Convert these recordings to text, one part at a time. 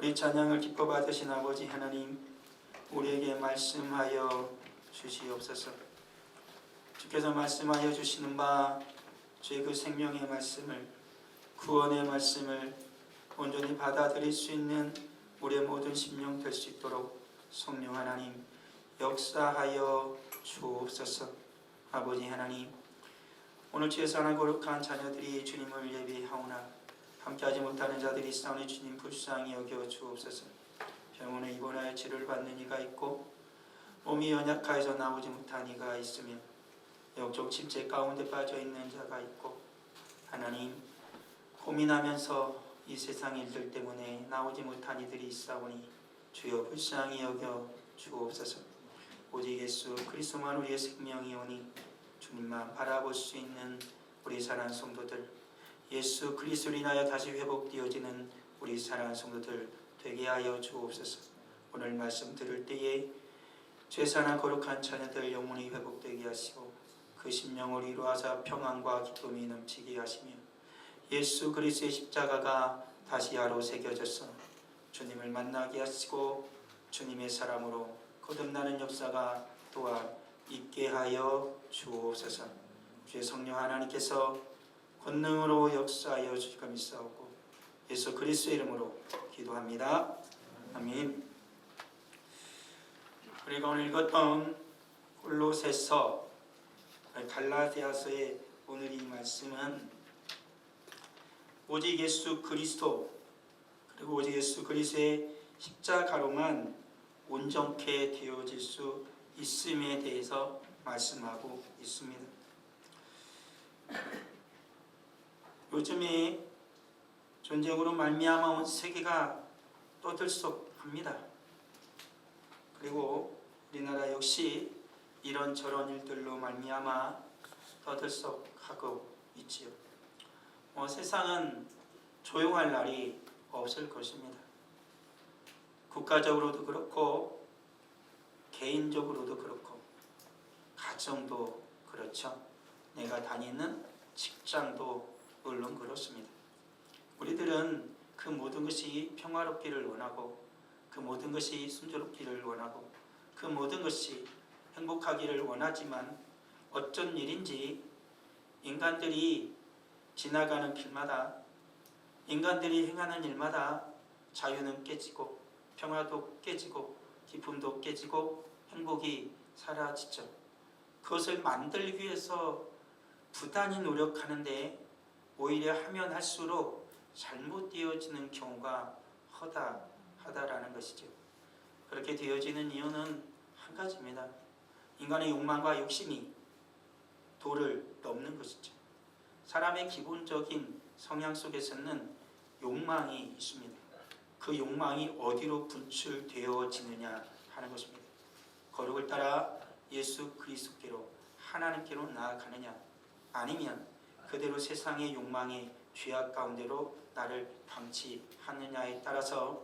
우리 찬양을 기뻐 받으신 아버지 하나님, 우리에게 말씀하여 주시옵소서. 주께서 말씀하여 주시는 바 주의 그 생명의 말씀을, 구원의 말씀을 온전히 받아들일 수 있는 우리의 모든 심령 될 수 있도록 성령 하나님 역사하여 주옵소서. 아버지 하나님, 오늘 주에서 하나 거룩한 자녀들이 주님을 예비하오나 함께하지 못하는 자들이 있사오니 주님 불쌍히 여겨 주옵소서. 병원에 입원하여 치료를 받는 이가 있고 몸이 연약하여서 나오지 못한 이가 있으며 영적 침체 가운데 빠져있는 자가 있고, 하나님 고민하면서 이 세상 일들 때문에 나오지 못한 이들이 있사오니 주여 불쌍히 여겨 주옵소서. 오직 예수 그리스도만 우리의 생명이오니 주님만 바라볼 수 있는 우리 사랑하는 성도들, 예수 그리스도를 인하여 다시 회복되어지는 우리 사랑하는 성도들 되게 하여 주옵소서. 오늘 말씀 들을 때에 죄사나 거룩한 자녀들 영혼이 회복되게 하시고 그 심령을 이루어서 평안과 기쁨이 넘치게 하시며 예수 그리스도의 십자가가 다시 하루 새겨져서 주님을 만나게 하시고 주님의 사람으로 거듭나는 역사가 또한 있게 하여 주옵소서. 주의 성령 하나님께서 권능으로 역사하여 주시고 믿사오고 예수 그리스도의 이름으로 기도합니다. 아멘. 우리가 오늘 읽었던 골로새서, 갈라디아서의 오늘 이 말씀은 오직 예수 그리스도, 그리고 오직 예수 그리스도의 십자가로만 온전케 되어질 수 있음에 대해서 말씀하고 있습니다. 요즘에 전쟁으로 말미암아 온 세계가 떠들썩합니다. 그리고 우리나라 역시 이런저런 일들로 말미암아 떠들썩하고 있지요. 세상은 조용할 날이 없을 것입니다. 국가적으로도 그렇고 개인적으로도 그렇고 가정도 그렇죠. 내가 다니는 직장도 물론 그렇습니다. 우리들은 그 모든 것이 평화롭기를 원하고 그 모든 것이 순조롭기를 원하고 그 모든 것이 행복하기를 원하지만 어쩐 일인지 인간들이 지나가는 길마다, 인간들이 행하는 일마다 자유는 깨지고 평화도 깨지고 기쁨도 깨지고 행복이 사라지죠. 그것을 만들기 위해서 부단히 노력하는데 오히려 하면 할수록 잘못되어지는 경우가 허다하다라는 것이죠. 그렇게 되어지는 이유는 한 가지입니다. 인간의 욕망과 욕심이 도를 넘는 것이죠. 사람의 기본적인 성향 속에서는 욕망이 있습니다. 그 욕망이 어디로 분출되어지느냐 하는 것입니다. 거룩을 따라 예수 그리스도께로, 하나님께로 나아가느냐, 아니면 그대로 세상의 욕망의 죄악 가운데로 나를 방치하느냐에 따라서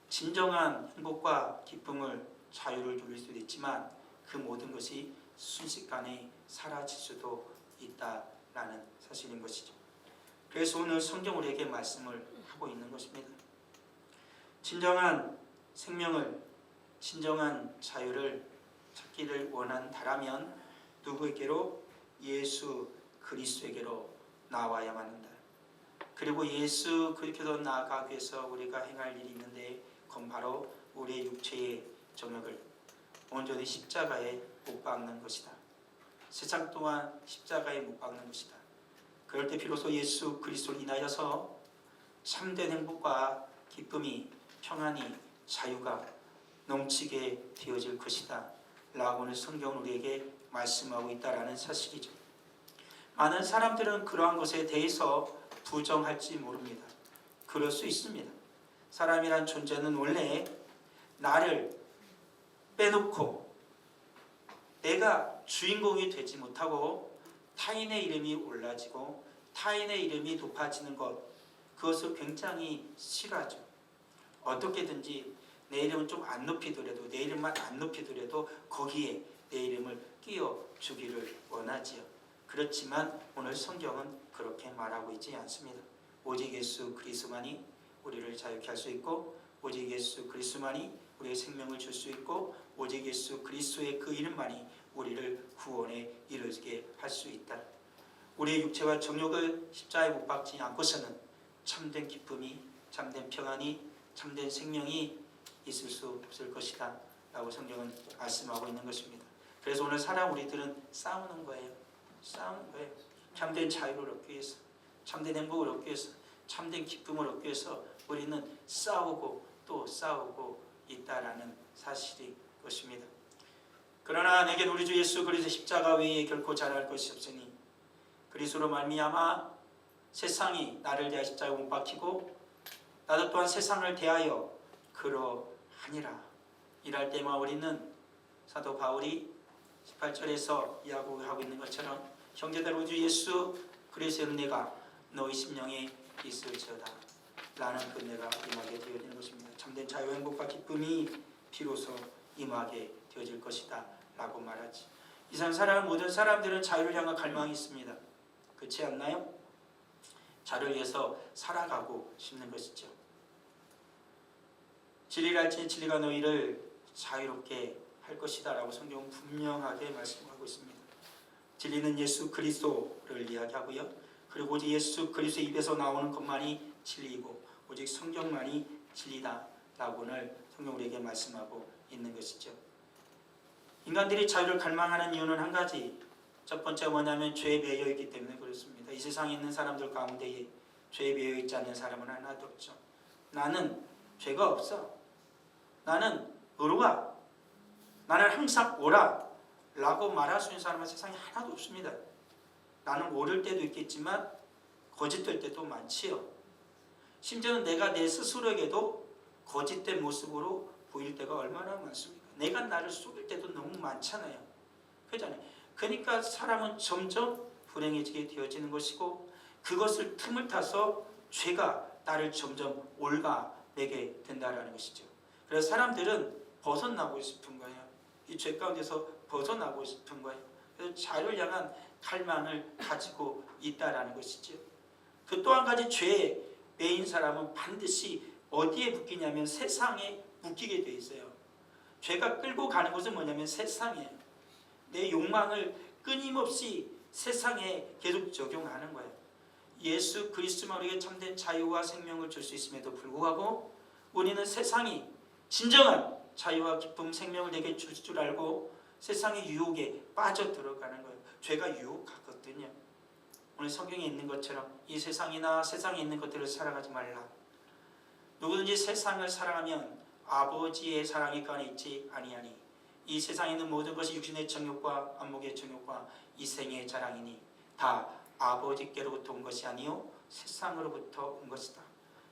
진정한 행복과 기쁨을, 자유를 누릴 수도 있지만 그 모든 것이 순식간에 사라질 수도 있다라는 사실인 것이죠. 그래서 오늘 성경 우리에게 말씀을 하고 있는 것입니다. 진정한 생명을, 진정한 자유를 찾기를 원한다라면 누구에게로? 예수 그리스도에게로 나와야만 한다. 그리고 예수 그리스도로 나아가기 위해서 우리가 행할 일이 있는데 그건 바로 우리의 육체의 정욕을 온전히 십자가에 못 박는 것이다. 세상 또한 십자가에 못 박는 것이다. 그럴 때 비로소 예수 그리스도를 인하여서 참된 행복과 기쁨이, 평안이, 자유가 넘치게 되어질 것이다 라고 오늘 성경은 우리에게 말씀하고 있다는 사실이죠. 많은 사람들은 그러한 것에 대해서 부정할지 모릅니다. 그럴 수 있습니다. 사람이란 존재는 원래 나를 빼놓고 내가 주인공이 되지 못하고 타인의 이름이 올라지고 타인의 이름이 높아지는 것, 그것을 굉장히 싫어하죠. 어떻게든지 내 이름은 좀 안 높이더라도, 내 이름만 안 높이더라도 거기에 내 이름을 끼워주기를 원하지요. 그렇지만 오늘 성경은 그렇게 말하고 있지 않습니다. 오직 예수 그리스도만이 우리를 자유케 할 수 있고 오직 예수 그리스도만이 우리의 생명을 줄 수 있고 오직 예수 그리스도의 그 이름만이 우리를 구원에 이르게 할 수 있다. 우리의 육체와 정욕을 십자가에 못 박지 않고서는 참된 기쁨이, 참된 평안이, 참된 생명이 있을 수 없을 것이다 라고 성경은 말씀하고 있는 것입니다. 그래서 오늘 살아 우리들은 싸우는 거예요. 싸우는 거예요. 참된 자유를 얻기 위해서, 참된 행복을 얻기 위해서, 참된 기쁨을 얻기 위해서 우리는 싸우고 또 싸우고 있다라는 사실이 것입니다. 그러나 내게 우리 주 예수 그리스도 십자가 외에 결코 잘할 것이 없으니 그리스도로 말미암아 세상이 나를 대하여 십자가에 못 박히고 나도 또한 세상을 대하여 그러하니라. 이럴 때만 우리는 사도 바울이 18절에서 이야기하고 있는 것처럼 형제들 우리 주 예수 그리스도의 은혜가 너희 심령에 있을지어다 라는 은혜가 임하게 되어지는 것입니다. 참된 자유, 행복과 기쁨이 비로소 임하게 되어질 것이다 라고 말하지. 이 세상 살아가는 모든 사람들은 자유를 향한 갈망이 있습니다. 그렇지 않나요? 자유를 위해서 살아가고 싶는 것이죠. 진리를 알지 진리가 너희를 자유롭게 할 것이다 라고 성경은 분명하게 말씀하고 있습니다. 진리는 예수 그리스도를 이야기하고요. 그리고 오직 예수 그리스도의 입에서 나오는 것만이 진리이고 오직 성경만이 진리다 라고는 성경 우리에게 말씀하고 있는 것이죠. 인간들이 자유를 갈망하는 이유는 한 가지, 첫 번째가 뭐냐면 죄에 매여 있기 때문에 그렇습니다. 이 세상에 있는 사람들 가운데 죄에 매여 있지 않는 사람은 하나도 없죠. 나는 죄가 없어, 나는 의로워, 나는 항상 옳아 라고 말할 수 있는 사람은 세상에 하나도 없습니다. 나는 옳을 때도 있겠지만 거짓될 때도 많지요. 심지어는 내가 내 스스로에게도 거짓된 모습으로 보일 때가 얼마나 많습니까? 내가 나를 속일 때도 너무 많잖아요. 그렇잖아요. 그러니까 사람은 점점 불행해지게 되어지는 것이고 그것을 틈을 타서 죄가 나를 점점 옳아내게 된다는 것이죠. 그래서 사람들은 벗어나고 싶은 거예요. 이 죄 가운데서 벗어나고 싶은 거예요. 그래서 자유를 향한 갈망을 가지고 있다라는 것이죠. 그 또 한 가지 죄에 매인 사람은 반드시 어디에 묶이냐면 세상에 묶이게 돼 있어요. 죄가 끌고 가는 것은 뭐냐면 세상이에요. 내 욕망을 끊임없이 세상에 계속 적용하는 거예요. 예수 그리스도만 우리에게 참된 자유와 생명을 줄 수 있음에도 불구하고 우리는 세상이 진정한 자유와 기쁨, 생명을 내게 줄 줄 알고 세상의 유혹에 빠져 들어가는 거예요. 죄가 유혹하거든요. 오늘 성경에 있는 것처럼 이 세상이나 세상에 있는 것들을 사랑하지 말라. 누구든지 세상을 사랑하면 아버지의 사랑이 그 안에 있지 아니하니 이 세상에 있는 모든 것이 육신의 정욕과 안목의 정욕과 이생의 자랑이니 다 아버지께로부터 온 것이 아니요 세상으로부터 온 것이다.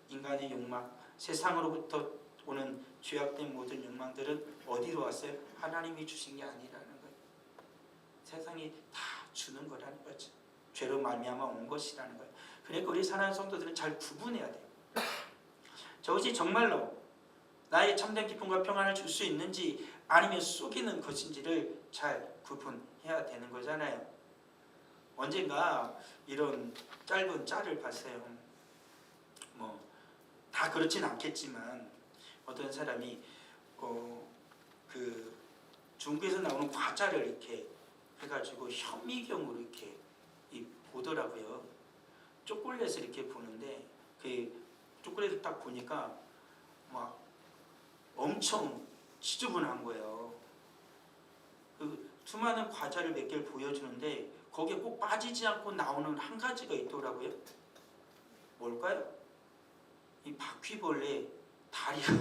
인간의 욕망, 세상으로부터 오는 죄악된 모든 욕망들은 어디로 왔어요? 하나님이 주신 게 아니라는 거예요. 세상이 다 주는 거라는 거죠. 죄로 말미암아 온 것이라는 거예요. 그러니까 우리 사랑하는 성도들은 잘 구분해야 돼요. 저것이 정말로 나의 참된 기쁨과 평안을 줄 수 있는지 아니면 속이는 것인지를 잘 구분해야 되는 거잖아요. 언젠가 이런 짧은 짤을 봤어요. 다 그렇진 않겠지만 어떤 사람이 그 중국에서 나오는 과자를 이렇게 해가지고 현미경으로 이렇게 보더라고요. 초콜릿을 이렇게 보는데 그 초콜릿을 딱 보니까 막 엄청 지저분한 거예요. 그 수많은 과자를 몇 개를 보여주는데 거기에 꼭 빠지지 않고 나오는 한 가지가 있더라고요. 뭘까요? 이 바퀴벌레 다리가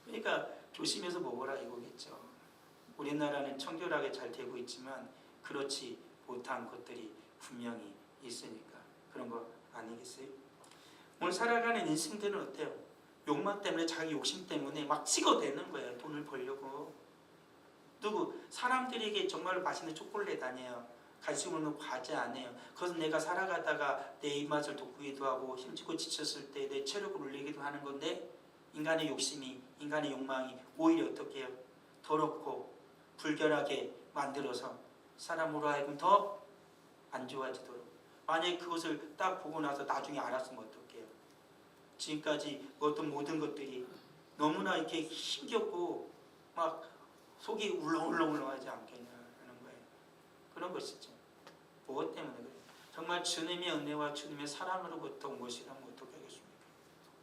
그러니까 조심해서 먹어라 이거겠죠. 우리나라는 청결하게 잘 되고 있지만 그렇지 못한 것들이 분명히 있으니까 그런 거 아니겠어요? 오늘 살아가는 인생들은 어때요? 욕망 때문에 자기 욕심 때문에 막 찍어대는 거예요. 돈을 벌려고. 누구? 사람들에게 정말로 맛있는 초콜릿 아니에요. 관심 없는 과자 아니에요. 그것은 내가 살아가다가 내 입맛을 돋구기도 하고 힘주고 지쳤을 때 내 체력을 올리기도 하는 건데 인간의 욕심이, 인간의 욕망이 오히려 어떻게 해요? 더럽고 불결하게 만들어서 사람으로 하여금 더 안 좋아지도록 만약에 그것을 딱 보고 나서 나중에 알았으면 어떡해요? 지금까지 어떤 모든 것들이 너무나 이렇게 힘겹고 막 속이 울렁울렁하지 않겠냐 하는 거예요. 그런 것이죠. 무엇 때문에 그래요? 정말 주님의 은혜와 주님의 사랑으로부터 온 것이라면 어떻게 하겠습니까?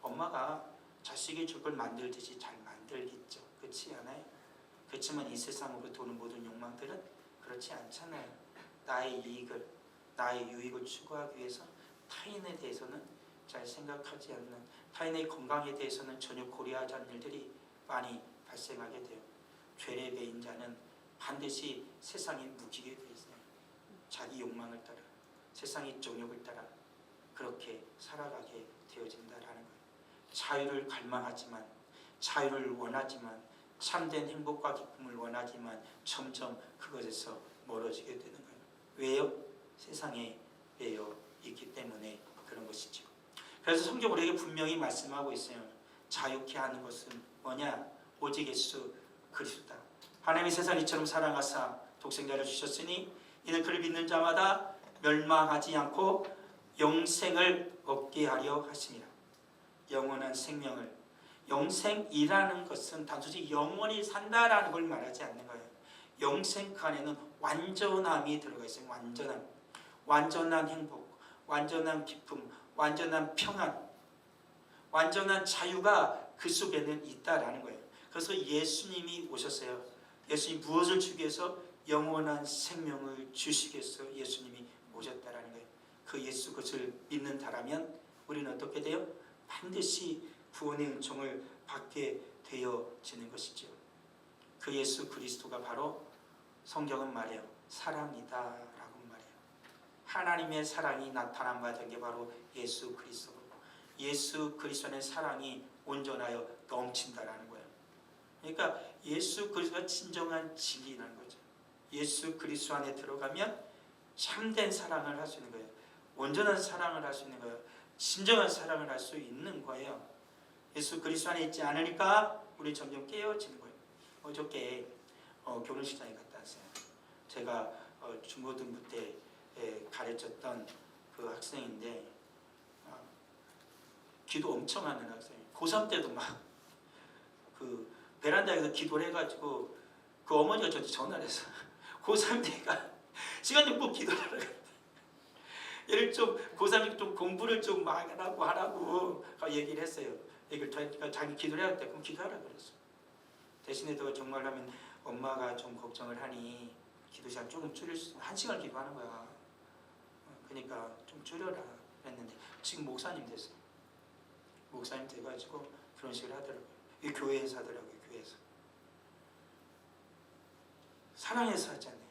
엄마가 자식이 줄 걸 만들듯이 잘 만들겠죠. 그렇지 않아요? 그렇지만 이 세상으로부터 오는 모든 욕망들은 그렇지 않잖아요. 나의 이익을, 나의 유익을 추구하기 위해서 타인에 대해서는 잘 생각하지 않는, 타인의 건강에 대해서는 전혀 고려하지 않는 일들이 많이 발생하게 돼요. 죄의 배인 자는 반드시 세상에 묶이게 되어 있어요. 자기 욕망을 따라, 세상의 정욕을 따라 그렇게 살아가게 되어진다라는 거예요. 자유를 갈망하지만, 자유를 원하지만, 참된 행복과 기쁨을 원하지만 점점 그것에서 멀어지게 되는 거예요. 왜요? 세상에 매여 있기 때문에 그런 것이죠. 그래서 성경 우리에게 분명히 말씀하고 있어요. 자유케 하는 것은 뭐냐? 오직 예수 그리스도다. 하나님이 세상 이처럼 사랑하사 독생자를 주셨으니 이는 그를 믿는 자마다 멸망하지 않고 영생을 얻게 하려 하심이라. 영원한 생명을, 영생이라는 것은 단순히 영원히 산다라는 걸 말하지 않는 거예요. 영생 그 안에는 완전함이 들어가 있어요. 완전한 행복, 완전한 기쁨, 완전한 평안, 완전한 자유가 그 속에는 있다라는 거예요. 그래서 예수님이 오셨어요. 예수님이 무엇을 주기 위해서? 영원한 생명을 주시기 위해서 예수님이 오셨다라는 거예요. 그 예수 것을 믿는다라면 우리는 어떻게 돼요? 반드시 구원의 은총을 받게 되어지는 것이죠. 그 예수 그리스도가 바로 성경은 말해요. 사랑이다라고 말해요. 하나님의 사랑이 나타난 바 된 게 바로 예수 그리스도고, 예수 그리스도의 사랑이 온전하여 넘친다라는 거예요. 그러니까 예수 그리스도가 진정한 진리라는 거죠. 예수 그리스도 안에 들어가면 참된 사랑을 할 수 있는 거예요. 온전한 사랑을 할 수 있는 거예요. 진정한 사랑을 할 수 있는 거예요. 예수 그리스도 안에 있지 않으니까 우리 점점 깨어지는 거예요. 어저께 결혼식장에 갔다 왔어요. 제가 중고등부 때 가르쳤던 그 학생인데 기도 엄청 하는 학생이에요. 고3 때도 막 그 베란다에서 기도를 해가지고 그 어머니가 저한테 전화를 했어. 고3 때가 시간 좀 꼭 기도를 하라고. 얘를 좀 고3이 좀 공부를 좀 하라고 얘기를 했어요. 얘기를 자기 기도를 해야 돼. 그럼 기도하라고 그랬어. 대신에 또 정말 하면 엄마가 좀 걱정을 하니 기도 시간 조금 줄일 수, 1시간 기도하는 거야. 그러니까 좀 줄여라 그랬는데 지금 목사님 됐어요. 목사님 돼가지고 그런 식으로 하더라고요. 이 교회에서 하더라고요. 교회에서. 사랑해서 하잖아요.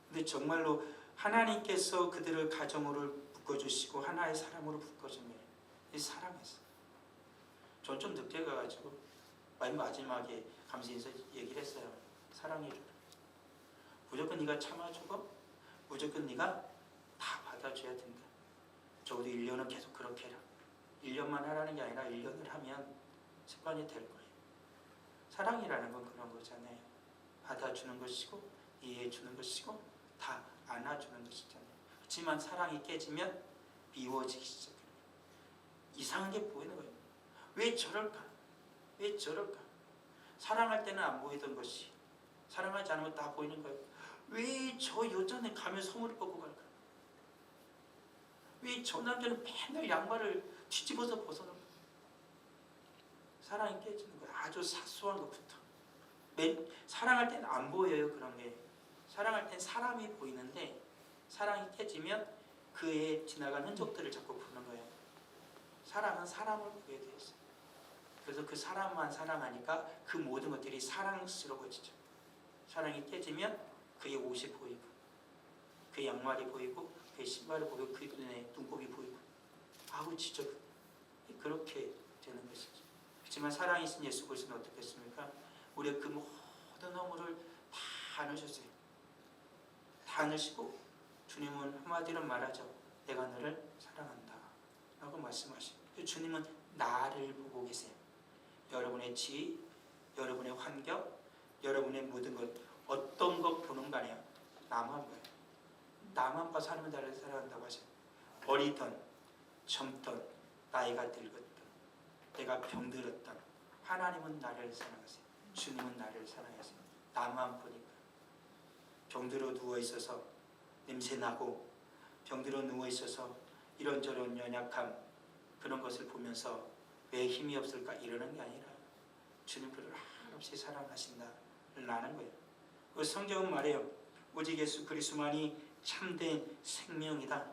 근데 정말로 하나님께서 그들을 가정으로 묶어주시고 하나의 사람으로 묶어주면 이 사랑해서. 전 좀 늦게 가가지고 맨 마지막에 감시에서 얘기를 했어요. 사랑해줘라. 무조건 네가 참아주고 무조건 네가 다 받아줘야 된다. 적어도 1년은 계속 그렇게 해라. 1년만 하라는 게 아니라 1년을 하면 습관이 될 거예요. 사랑이라는 건 그런 거잖아요. 받아주는 것이고 이해해주는 것이고 다 안아주는 것이잖아요. 그렇지만 사랑이 깨지면 미워지기 시작해요. 이상한 게 보이는 거예요. 왜 저럴까? 왜 저럴까? 사랑할 때는 안 보이던 것이 사랑하지 않으면 다 보이는 거예요. 왜 저 여자는 가면 소문을 벗고 갈까? 왜 저 남자는 맨날 양말을 뒤집어서 벗어놓을까? 사랑이 깨지는 거예요. 아주 사소한 것부터. 사랑할 때는 안 보여요. 그런 게. 사랑할 땐 사람이 보이는데 사랑이 깨지면 그의 지나간 흔적들을 자꾸 보는 거예요. 사랑은 사람을 보게 되어 있어요. 그래서 그 사람만 사랑하니까 그 모든 것들이 사랑스러워지죠. 사랑이 깨지면 그의 옷이 보이고 그의 양말이 보이고 그의 신발이 보이고 그의 눈에 눈곱이 보이고 아우 진짜 그렇게 되는 것이죠. 그렇지만 사랑이 있은 예수 그리스도는 어떻게 했습니까? 우리의 그 모든 허물을 다 안으셨어요. 다 안으시고 주님은 한마디로 말하죠. 내가 너를 사랑한다 라고 말씀하시고 주님은 나를 보고 계세요. 여러분의 지위, 여러분의 환경, 여러분의 모든 것 어떤 것 보는 거 아니에요. 나만 봐요. 나만 봐서 하나님은 나를 사랑한다고 하셔요. 어리던 젊던 나이가 들었던 내가 병들었던 하나님은 나를 사랑하세요. 주님은 나를 사랑하세요. 나만 보니까 병들어 누워있어서 냄새나고 병들어 누워있어서 이런저런 연약함 그런 것을 보면서 왜 힘이 없을까 이러는 게 아니라 주님 그를 한없이 사랑하신다를 아는 거예요. 그 성경은 말해요. 오직 예수 그리스도만이 참된 생명이다.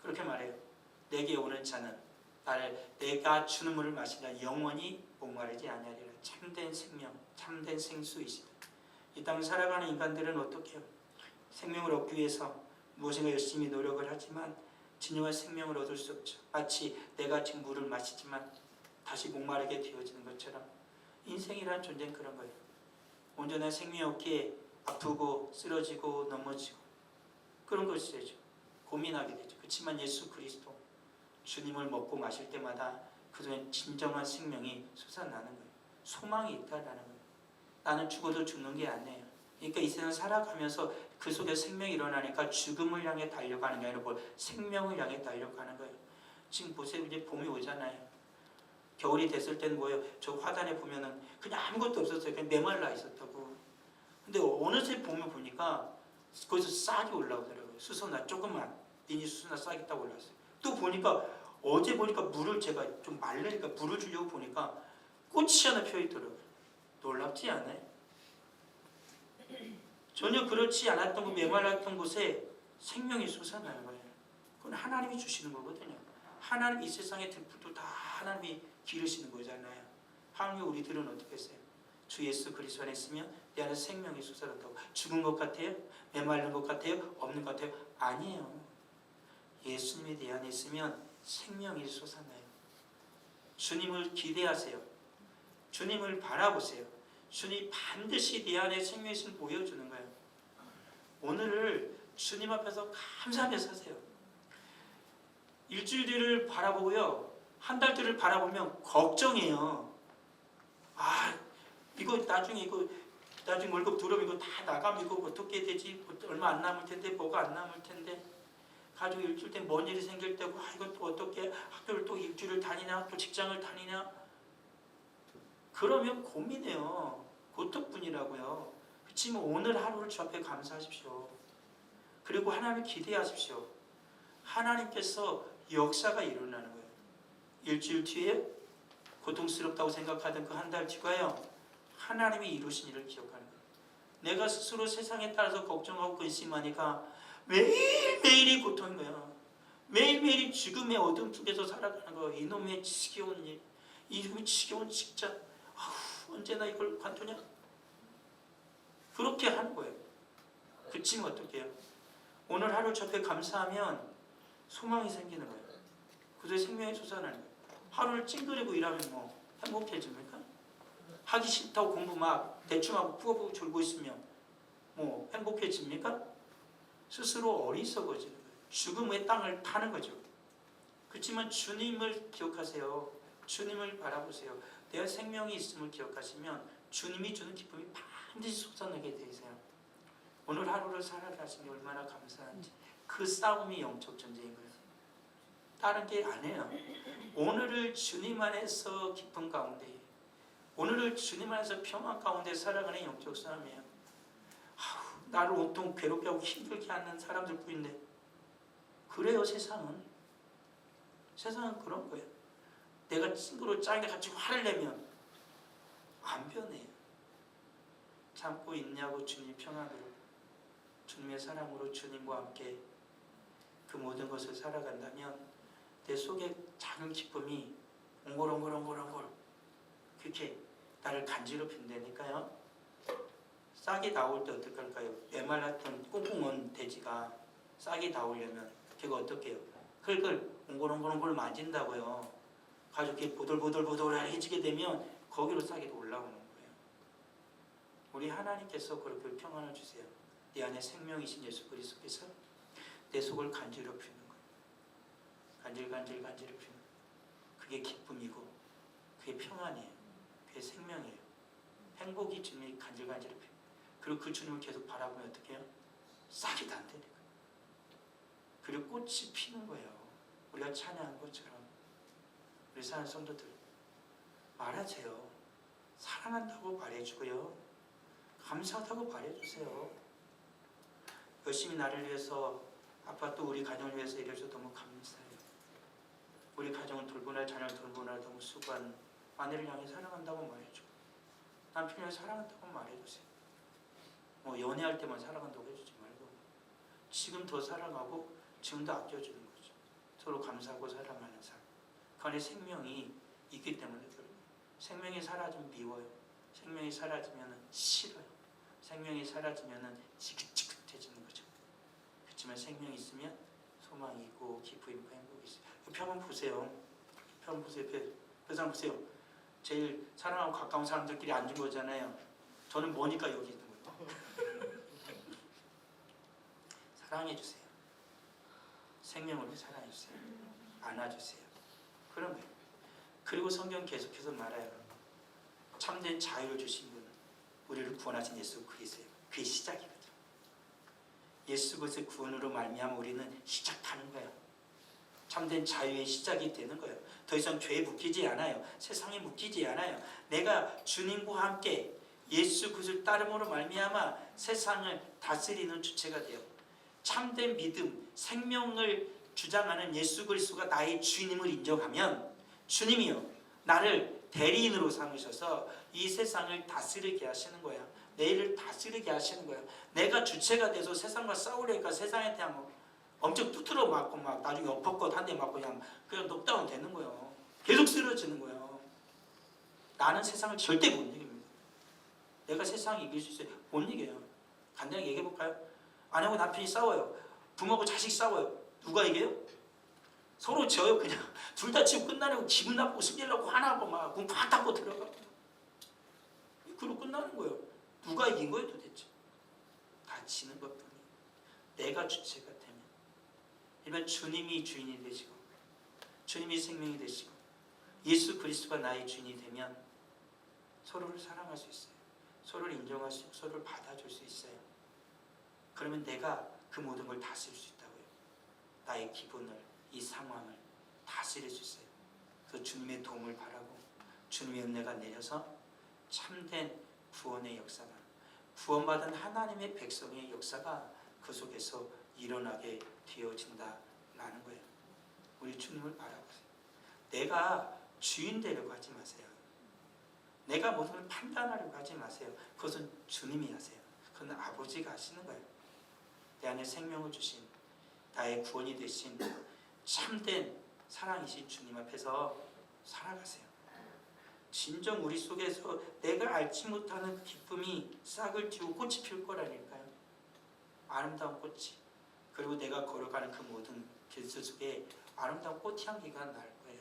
그렇게 말해요. 내게 오는 자는 내가 주는 물을 마시자 영원히 목마르지 아니하리라. 참된 생명, 참된 생수이시다. 이 땅을 살아가는 인간들은 어떻게 해요? 생명을 얻기 위해서 무엇인가 열심히 노력을 하지만 진정한 생명을 얻을 수 없죠. 마치 내가 지금 물을 마시지만 다시 목마르게 되어지는 것처럼 인생이란 존재는 그런 거예요. 온전한 생명이 없기에 아프고 쓰러지고 넘어지고 그런 것이 되죠. 고민하게 되죠. 그렇지만 예수 그리스도 주님을 먹고 마실 때마다 그동안 진정한 생명이 솟아나는 거예요. 소망이 있다라는 거예요. 나는 죽어도 죽는 게 아니에요. 그러니까 이 세상 살아가면서 그 속에 생명이 일어나니까 죽음을 향해 달려가는 게 아니라 생명을 향해 달려가는 거예요. 지금 보세요. 이제 봄이 오잖아요. 겨울이 됐을 때는 뭐예요? 저 화단에 보면은 그냥 아무것도 없었어요. 그냥 메말라 있었다고. 근데 어느새 봄을 보니까 거기서 싹이 올라오더라고요. 수소나 조금만 니니 수소나 싹이 딱 올라왔어요. 또 보니까 어제 보니까 물을 제가 좀 말르니까 물을 주려고 보니까 꽃이 하나 펴 있더라고요. 놀랍지 않아요? 전혀 그렇지 않았던 그 메말랐던 곳에 생명이 솟아나는 거예요. 그건 하나님이 주시는 거거든요. 하나님 이 세상의 들풀도 다 하나님이 기르시는 거잖아요. 하나님이 우리들은 어떻게 했어요? 주 예수 그리스도 안에 있으면 내 안에 생명이 솟아난다고. 죽은 것 같아요? 메말른 것 같아요? 없는 것 같아요? 아니에요. 예수님이 내 안에 있으면 생명이 솟아나요. 주님을 기대하세요. 주님을 바라보세요. 주님 반드시 내 안에 생명이 있음을 보여주는 거예요. 오늘을 주님 앞에서 감사하며 사세요. 일주일 뒤를 바라보고요. 한 달 뒤를 바라보면 걱정해요. 이거 나중에 월급 들어오면 이거 다 나가면 이거 어떻게 되지? 얼마 안 남을 텐데 뭐가 안 남을 텐데 가족 일주일 때 뭔 일이 생길 때고 이거 또 어떻게 학교를 또 일주일을 다니냐 또 직장을 다니냐 그러면 고민해요. 고통뿐이라고요. 그렇지만 오늘 하루를 주 앞에 감사하십시오. 그리고 하나님을 기대하십시오. 하나님께서 역사가 일어나는 거예요. 일주일 뒤에 고통스럽다고 생각하던 그 한 달 뒤가요. 하나님이 이루신 일을 기억하는 거예요. 내가 스스로 세상에 따라서 걱정하고 근심하니까 매일매일이 고통인 거예요. 매일매일이 죽음의 어둠 속에서 살아가는 거예요. 이놈의 지겨운 일, 이놈의 지겨운 직장, 언제나 이걸 관두냐? 그렇게 하는 거예요. 그치면 어떻게 해요? 오늘 하루 저렇게 감사하면 소망이 생기는 거예요. 그래서 생명이 솟아나는 거예요. 하루를 찡그리고 일하면 뭐 행복해집니까? 하기 싫다고 공부 막 대충하고 푸어푸어 졸고 있으면 뭐 행복해집니까? 스스로 어리석어지는 거예요. 죽음의 땅을 타는 거죠. 그렇지만 주님을 기억하세요. 주님을 바라보세요. 내 생명이 있음을 기억하시면 주님이 주는 기쁨이 반드시 솟아나게 되세요. 오늘 하루를 살아가신 게 얼마나 감사한지. 그 싸움이 영적 전쟁인 거예요. 다른 게 아니에요. 오늘을 주님 안에서 기쁨 가운데, 오늘을 주님 안에서 평안 가운데 살아가는 영적 싸움이에요. 나를 온통 괴롭게 하고 힘들게 하는 사람들 뿐인데 그래요. 세상은 그런 거예요. 내가 친구로 짱에 같이 화를 내면 안 변해요. 참고 있냐고 주님 평안으로, 주님의 사랑으로 주님과 함께 그 모든 것을 살아간다면 내 속에 작은 기쁨이 옹골옹골 그렇게 나를 간지럽힌다니까요. 싹이 나올 때 어떡할까요? 메말랐던 꽁꽁 돼지가 싹이 나오려면 걔가 어떻게 해요? 흙을 옹골옹골 만진다고요. 가족이 보들보들해지게 되면 거기로 싹이 올라오는 거예요. 우리 하나님께서 그렇게 평안을 주세요. 내 안에 생명이신 예수 그리스도께서 내 속을 간지럽히는 거예요. 간질간질히는 그게 기쁨이고 그게 평안이에요. 그게 생명이에요. 행복이 주님이 간질간질히 그리고 그 주님을 계속 바라보면 어떻게 해요? 싹이 난다니까. 그리고 꽃이 피는 거예요. 우리가 찬양한 것처럼. 우리 사랑하는 성도들, 말하세요. 사랑한다고 말해주고요. 감사하다고 말해주세요. 열심히 나를 위해서, 아빠 또 우리 가정을 위해서 일해줘서 너무 감사해요. 우리 가정을 돌보느라, 자녀를 돌보느라 너무 수고한 아내를 향해 사랑한다고 말해주고, 남편을 향해 사랑한다고 말해주세요. 뭐 연애할 때만 사랑한다고 해주지 말고 지금 더 사랑하고 지금 더 아껴주는 거죠. 서로 감사하고 사랑하는 삶. 그 안에 생명이 있기 때문에 그래요. 생명이 사라지면 미워요. 생명이 사라지면 싫어요. 생명이 사라지면 지긋지긋해지는 거죠. 그렇지만 생명이 있으면 소망이 있고 기쁨이 있고 행복이 있어요. 옆에 한번 보세요. 옆에 한번 보세요. 옆에 사람 보세요. 제일 사랑하고 가까운 사람들끼리 앉은 거잖아요. 저는 뭐니까 여기 있는 거예요. 사랑해주세요. 생명으로 사랑해주세요. 안아주세요. 그런 거예요. 그리고 성경 계속해서 말해요. 참된 자유를 주신 분은 우리를 구원하신 예수 그리스도예요. 그게 시작이거든. 예수 그리스도의 구원으로 말미암아 우리는 시작하는 거예요. 참된 자유의 시작이 되는 거예요. 더 이상 죄에 묶이지 않아요. 세상에 묶이지 않아요. 내가 주님과 함께 예수 그리스도를 따름으로 말미암아 세상을 다스리는 주체가 돼요. 참된 믿음, 생명을 주장하는 예수 그리스도가 나의 주님을 인정하면 주님이요 나를 대리인으로 삼으셔서 이 세상을 다스리게 하시는 거야. 내 일을 다스리게 하시는 거야. 내가 주체가 돼서 세상과 싸우려니까 세상에 대한 엄청 두드러 맞고 막 나중에 엎어컷 한 대 맞고 그냥 녹다운 되는 거예요. 계속 쓰러지는 거예요. 나는 세상을 절대 못 이깁니다. 내가 세상을 이길 수 있어요? 못 이겨요. 간단하게 얘기해 볼까요? 아내하고 남편이 싸워요. 부모하고 자식 싸워요. 누가 이겨요? 서로 져요. 그냥 둘 다 지고 끝나려고 기분 나쁘고 승질나고 화나고 막 문 팍 닫고 들어가고 그러고 끝나는 거예요. 누가 이긴 거예요 도대체? 다 지는 것뿐이에요. 내가 주체가 되면 일단 주님이 주인이 되시고 주님이 생명이 되시고 예수 그리스도가 나의 주인이 되면 서로를 사랑할 수 있어요. 서로를 인정할 수 있고 서로를 받아줄 수 있어요. 그러면 내가 그 모든 걸 다스릴 수 있다고요. 나의 기분을, 이 상황을 다스릴 수 있어요. 그래서 주님의 도움을 바라고 주님의 은혜가 내려서 참된 구원의 역사가, 구원받은 하나님의 백성의 역사가 그 속에서 일어나게 되어진다라는 거예요. 우리 주님을 바라보세요. 내가 주인 되려고 하지 마세요. 내가 모든 걸 판단하려고 하지 마세요. 그것은 주님이 하세요. 그건 아버지가 하시는 거예요. 내 안에 생명을 주신, 나의 구원이 되신 참된 사랑이신 주님 앞에서 살아가세요. 진정 우리 속에서 내가 알지 못하는 그 기쁨이 싹을 틔우고 꽃이 필 거라니까요. 아름다운 꽃이. 그리고 내가 걸어가는 그 모든 길들 속에 아름다운 꽃향기가 날 거예요.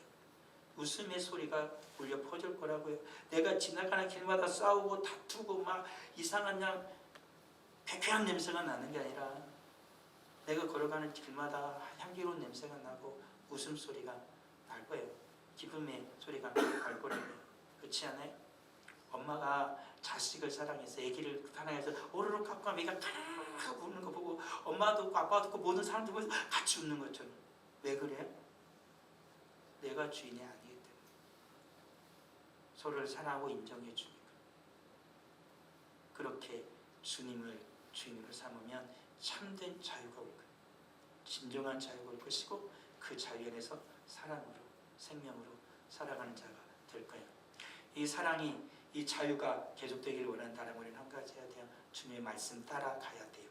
웃음의 소리가 울려 퍼질 거라고요. 내가 지나가는 길마다 싸우고 다투고 막 이상한 쾌쾌한 냄새가 나는 게 아니라 내가 걸어가는 길마다 향기로운 냄새가 나고 웃음소리가 날 거예요. 기쁨의 소리가 날 거라고요. 그렇지 않아요? 엄마가 자식을 사랑해서 아기를 사랑해서 오르륵 갖고 가면 애가 칵 우는 거 보고 엄마도 웃고 아빠도 웃고 모든 사람들 보면서 같이 웃는 것처럼. 왜 그래요? 내가 주인이 아니기 때문에. 서로를 사랑하고 인정해 주니까. 그렇게 주님을 주인으로 삼으면 참된 자유가 올 거예요. 진정한 자유가 올 것이고 그 자유 안에서 사랑으로, 생명으로 살아가는 자가 될 거예요. 이 사랑이, 이 자유가 계속되기를 원한다면 우리는 한 가지 해야 돼요. 주님의 말씀 따라가야 돼요.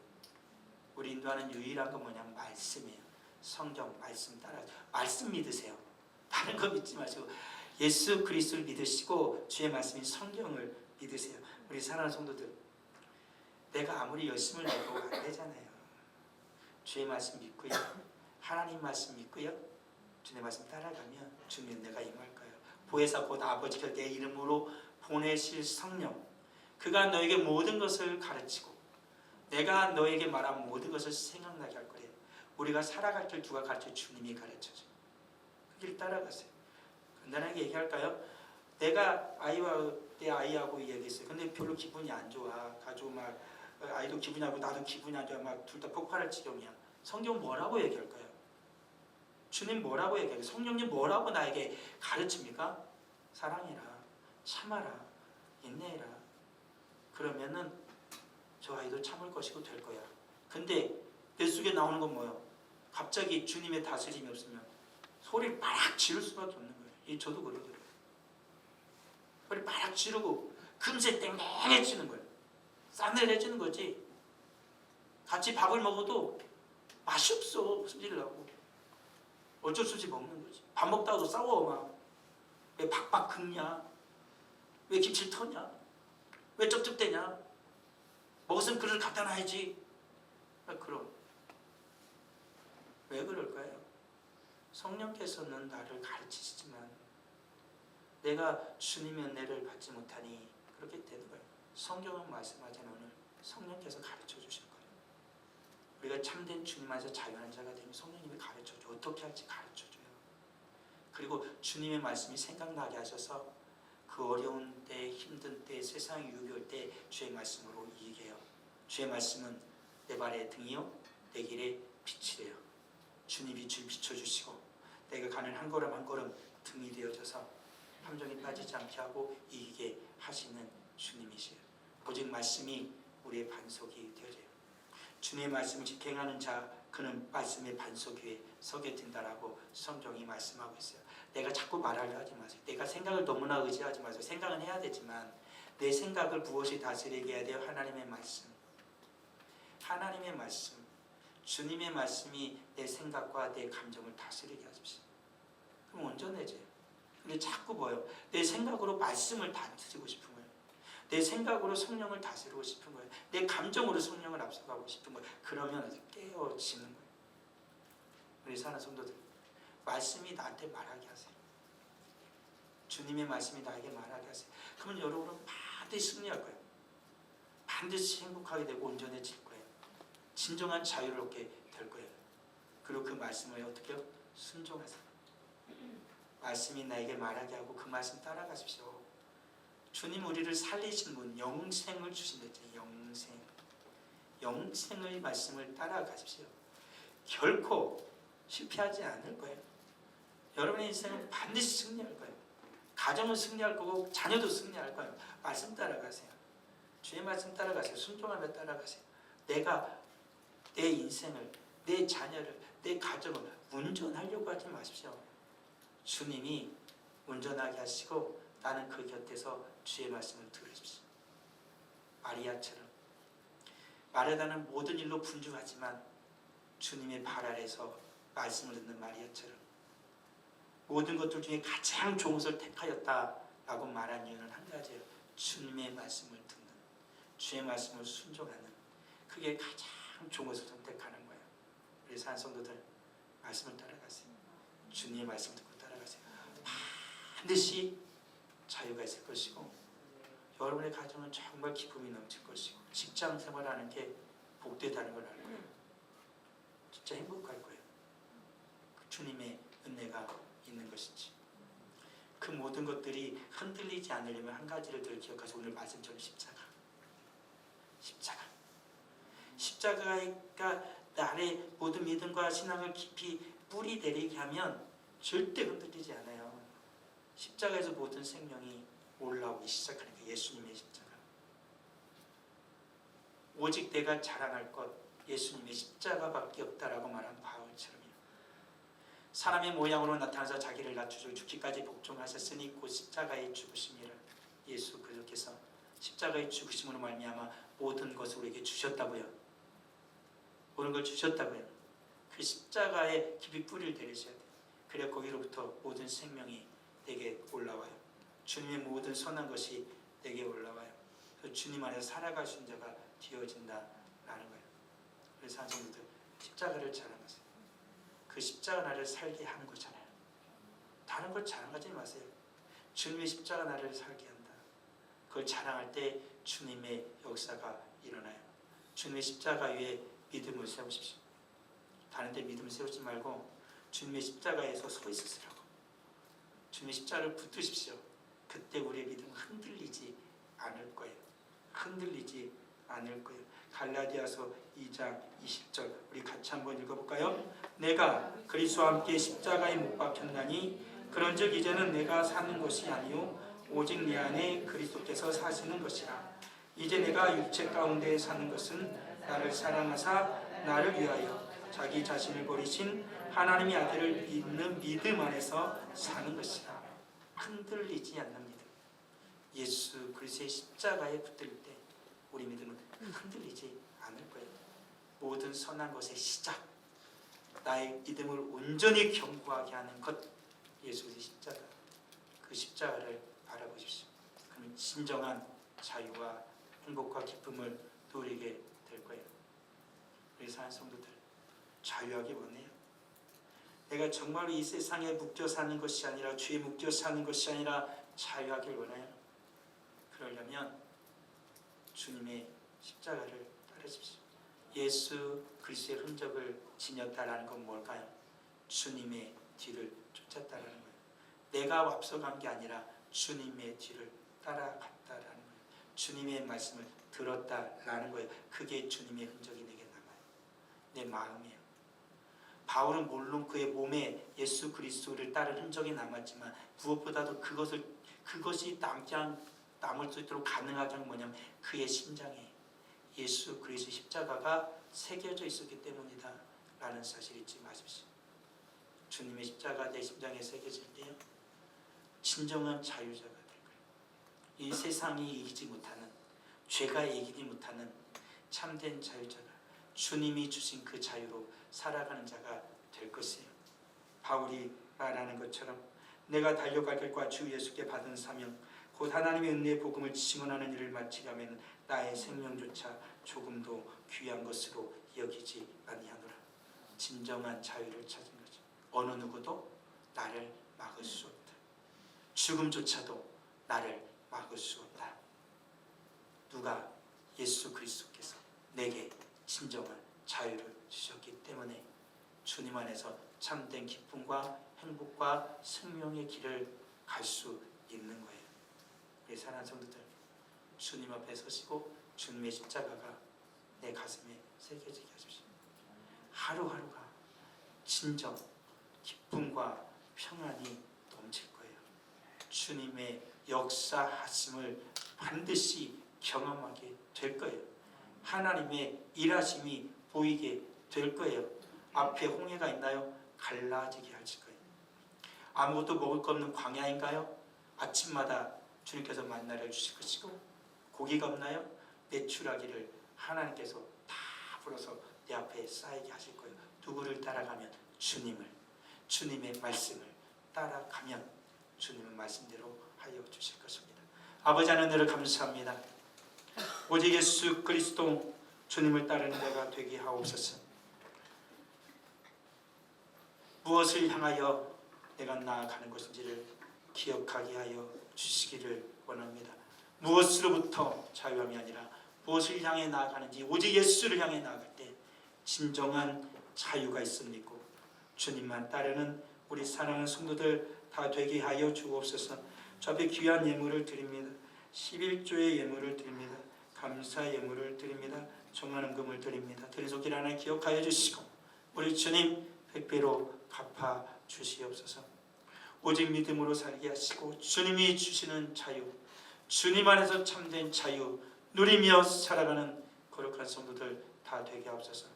우리 인도하는 유일한 건 뭐냐면 말씀이에요. 성경 말씀 따라, 말씀 믿으세요. 다른 거 믿지 마시고 예수 그리스도를 믿으시고 주의 말씀인 성경을 믿으세요. 우리 사랑하는 성도들, 내가 아무리 열심을 내도 안 되잖아요. 주의 말씀 믿고요, 하나님 말씀 믿고요, 주의 말씀 따라가면 주님의 은혜가 임할 거예요. 보혜사 곧 아버지가 내 이름으로 보내실 성령, 그가 너에게 모든 것을 가르치고 내가 너에게 말한 모든 것을 생각나게 할 거예요. 우리가 살아갈 길 누가 가르쳐? 주님이 가르쳐줘. 그 길 따라가세요. 간단하게 얘기할까요? 내가 내 아이하고 얘기했어요. 근데 별로 기분이 안 좋아. 가지고 막 아이도 기분이 안 좋고 나도 기분이 안 좋아. 막 둘 다 폭발할 지경이야. 성경 뭐라고 얘기할까요? 주님 뭐라고 얘기해요? 성령님 뭐라고 나에게 가르칩니까? 사랑해라, 참아라, 인내해라. 그러면은 저 아이도 참을 것이고 될 거야. 근데 내 속에 나오는 건 뭐예요? 갑자기 주님의 다스림이 없으면 소리를 막 지를 수밖에 없는 거예요. 저도 그러더라고요. 소리 막 지르고 금세 땡땡해지는 거예요. 싸늘해지는 거지. 같이 밥을 먹어도 맛이 없어. 숨질라고. 어쩔 수 없이 먹는 거지. 밥 먹다가도 싸워 막. 왜 박박 긁냐? 왜 김치를 터냐? 왜 쩝쩝대냐? 먹었으면 그릇을 갖다 놔야지. 그럼 왜 그럴까요? 성령께서는 나를 가르치시지만 내가 주님의 은혜를 받지 못하니 그렇게 되는 거예요. 성경은 말씀하자면 오늘 성령께서 가르쳐 주실 거예요. 우리가 참된 주님 안에서 자유한 자가 되면 성령님이 가르쳐 줘. 어떻게 할지 가르쳐 줘요. 그리고 주님의 말씀이 생각나게 하셔서 그 어려운 때, 힘든 때, 세상이 유혹할 때 주의 말씀으로 이기게 해요. 주의 말씀은 내 발의 등이요 내 길의 빛이래요. 주님이 줄 비춰주시고 내가 가는 한 걸음 한 걸음 등이 되어져서 함정에 빠지지 않게 하고 이기게 하시는 주님이시에요. 오직 말씀이 우리의 반석이 되어져요. 주님의 말씀을 직행하는 자 그는 말씀의 반석 위에 서게 된다라고 성경이 말씀하고 있어요. 내가 자꾸 말하려 하지 마세요. 내가 생각을 너무나 의지하지 마세요. 생각은 해야 되지만 내 생각을 무엇이 다스리게 해야 돼요? 하나님의 말씀. 하나님의 말씀. 주님의 말씀이 내 생각과 내 감정을 다스리게 하십시오. 그럼 온전해져요. 근데 자꾸 뭐예요? 내 생각으로 말씀을 다스리고 싶은 거예요. 내 생각으로 성령을 다스리고 싶은 거예요. 내 감정으로 성령을 앞서가고 싶은 거예요. 그러면 깨어지는 거예요. 우리 사는 성도들, 말씀이 나한테 말하게 하세요. 주님의 말씀이 나에게 말하게 하세요. 그러면 여러분은 반드시 승리할 거예요. 반드시 행복하게 되고 온전해질 거예요. 진정한 자유를 얻게 될 거예요. 그리고 그 말씀을 어떻게 해요? 순종하세요. 말씀이 나에게 말하게 하고 그 말씀 따라가십시오. 주님 우리를 살리신 분, 영생을 주신댔잖아요. 영생의 말씀을 따라가십시오. 결코 실패하지 않을 거예요. 여러분의 인생은 반드시 승리할 거예요. 가정은 승리할 거고 자녀도 승리할 거예요. 말씀 따라가세요. 주의 말씀 따라가세요. 순종하며 따라가세요. 내가 내 인생을, 내 자녀를, 내 가정을 운전하려고 하지 마십시오. 주님이 운전하게 하시고 나는 그 곁에서 주의 말씀을 들으십시오. 마리아처럼 마르다는 모든 일로 분주하지만 주님의 발 아래서 말씀을 듣는 마리아처럼 모든 것들 중에 가장 좋은 것을 택하였다라고 말한 이유는 한 가지예요. 주님의 말씀을 듣는, 주의 말씀을 순종하는, 그게 가장 좋은 것을 선택하는 거예요. 우리 산 성도들 말씀을 따라가세요. 주님의 말씀 듣고 따라가세요. 반드시 자유가 있을 것이고 여러분의 가정은 정말 기쁨이 넘칠 것이고 직장 생활하는 게 복되다는 걸 알 거예요. 진짜 행복할 거예요. 주님의 은혜가 있는 것이지. 그 모든 것들이 흔들리지 않으려면 한 가지를 더 기억하세요. 오늘 말씀처럼 십자가가 나의 모든 믿음과 신앙을 깊이 뿌리 내리게 하면 절대 흔들리지 않아요. 십자가에서 모든 생명이 올라오기 시작하니까 예수님의 십자가. 오직 내가 자랑할 것 예수님의 십자가밖에 없다라고 말한 바울처럼요. 사람의 모양으로 나타나서 자기를 낮추시고 죽기까지 복종하셨으니 곧 십자가의 죽으심이라. 예수 그리스도께서 십자가의 죽으심으로 말미암아 모든 것을 우리에게 주셨다고요. 모든 걸 주셨다고요. 그 십자가에 깊이 뿌리를 내리셔야 돼요. 그래야 거기로부터 모든 생명이 내게 올라와요. 주님의 모든 선한 것이 내게 올라와요. 그래서 주님 안에서 살아갈 수 있는 자가 되어진다라는 거예요. 그래서 성도들 십자가를 자랑하세요. 그 십자가 나를 살게 하는 거잖아요. 다른 걸 자랑하지 마세요. 주님의 십자가 나를 살게 한다. 그걸 자랑할 때 주님의 역사가 일어나요. 주님의 십자가 위에 믿음을 세우십시오. 다른 데 믿음을 세우지 말고 주님의 십자가에서 서 있으시라고. 주님의 십자가를 붙드십시오. 그때 우리의 믿음은 흔들리지 않을 거예요. 흔들리지 않을 거예요. 갈라디아서 2장 20절 우리 같이 한번 읽어볼까요? 내가 그리스도와 함께 십자가에 못 박혔나니 그런즉 이제는 내가 사는 것이 아니요 오직 내 안에 그리스도께서 사시는 것이라. 이제 내가 육체 가운데 사는 것은 나를 사랑하사 나를 위하여 자기 자신을 버리신 하나님의 아들을 믿는 믿음 안에서 사는 것이라. 흔들리지 않는 믿음. 예수 그리스도의 십자가에 붙들 때 우리 믿음은 흔들리지 않을 거예요. 모든 선한 것의 시작, 나의 믿음을 온전히 견고하게 하는 것, 예수의 십자가. 그 십자가를 바라보십시오. 그러면 진정한 자유와 행복과 기쁨을 누리게 될 거예요. 우리 사는 성도들 자유하기 원해요. 내가 정말 이 세상에 묶여 사는 것이 아니라 주에 묶여 사는 것이 아니라 자유하길 원해요. 그러려면 주님의 십자가를 따르십시오. 예수 그리스도의 흔적을 지녔다라는 건 뭘까요? 주님의 뒤를 쫓았다라는 거예요. 내가 앞서간 게 아니라 주님의 뒤를 따라갔다라는 거예요. 주님의 말씀을 들었다라는 거예요. 그게 주님의 흔적이 내게 남아요. 내 마음이에요. 바울은 물론 그의 몸에 예수 그리스도를 따른 흔적이 남았지만 무엇보다도 그것이 남을 수 있도록 가능하게 한 뭐냐면 그의 심장에 예수 그리스도 십자가가 새겨져 있었기 때문이다 라는 사실 잊지 마십시오. 주님의 십자가 내 심장에 새겨질 때요 진정한 자유자가 될 거예요. 이 세상이 이기지 못하는, 죄가 이기지 못하는 참된 자유자가 주님이 주신 그 자유로 살아가는 자가 될 것이에요. 바울이 말하는 것처럼 내가 달려갈 길과 주 예수께 받은 사명 곧 하나님의 은혜의 복음을 증언하는 일을 마치려면 나의 생명조차 조금도 귀한 것으로 여기지 아니하노라. 진정한 자유를 찾은 거죠. 어느 누구도 나를 막을 수 없다. 죽음조차도 나를 막을 수 없다. 누가? 예수 그리스도께서 내게 진정한 자유를 주셨기 때문에 주님 안에서 참된 기쁨과 행복과 생명의 길을 갈 수 있는 거예요. 우리 사랑하는 성도들, 주님 앞에 서시고 주님의 십자가가 내 가슴에 새겨지게 하십시오. 하루하루가 진정 기쁨과 평안이 넘칠 거예요. 주님의 역사하심을 반드시 경험하게 될 거예요. 하나님의 일하심이 보이게 될 거예요. 앞에 홍해가 있나요? 갈라지게 하실 거예요. 아무것도 먹을 거 없는 광야인가요? 아침마다 주님께서 만나를 주실 것이고, 고기가 없나요? 메추라기를 하나님께서 다 불어서 내 앞에 쌓이게 하실 거예요. 누구를 따라가면? 주님의 말씀을 따라가면 주님의 말씀대로 하여 주실 것입니다. 아버지 하나님을 감사합니다. 오직 예수 그리스도 주님을 따르는 자가 되게 하옵소서. 무엇을 향하여 내가 나아가는 것인지를 기억하게 하여 주시기를 원합니다. 무엇으로부터 자유함이 아니라 무엇을 향해 나아가는지 오직 예수를 향해 나아갈 때 진정한 자유가 있습니까? 주님만 따르는 우리 사랑하는 성도들 다 되게 하여 주옵소서. 저 앞에 귀한 예물을 드립니다. 11조의 예물을 드립니다. 감사 예물을 드립니다. 정한 금을 드립니다. 드리소길 하나 기억하여 주시고 우리 주님 백배로 갚아 주시옵소서. 오직 믿음으로 살게 하시고 주님이 주시는 자유, 주님 안에서 참된 자유 누리며 살아가는 거룩한 성도들 다 되게 하옵소서.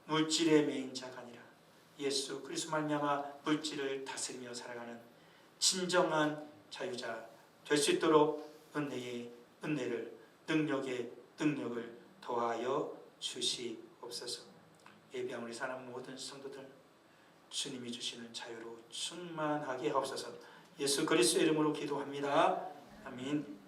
물질의 매인 자가 아니라 예수 그리스도 말미암아 물질을 다스리며 살아가는 진정한 자유자 될 수 있도록 은혜의 은혜를, 능력의 능력을 더하여 주시옵소서. 예배한 우리 사람 모든 성도들 주님이 주시는 자유로 충만하게 하옵소서. 예수 그리스도의 이름으로 기도합니다. 아멘.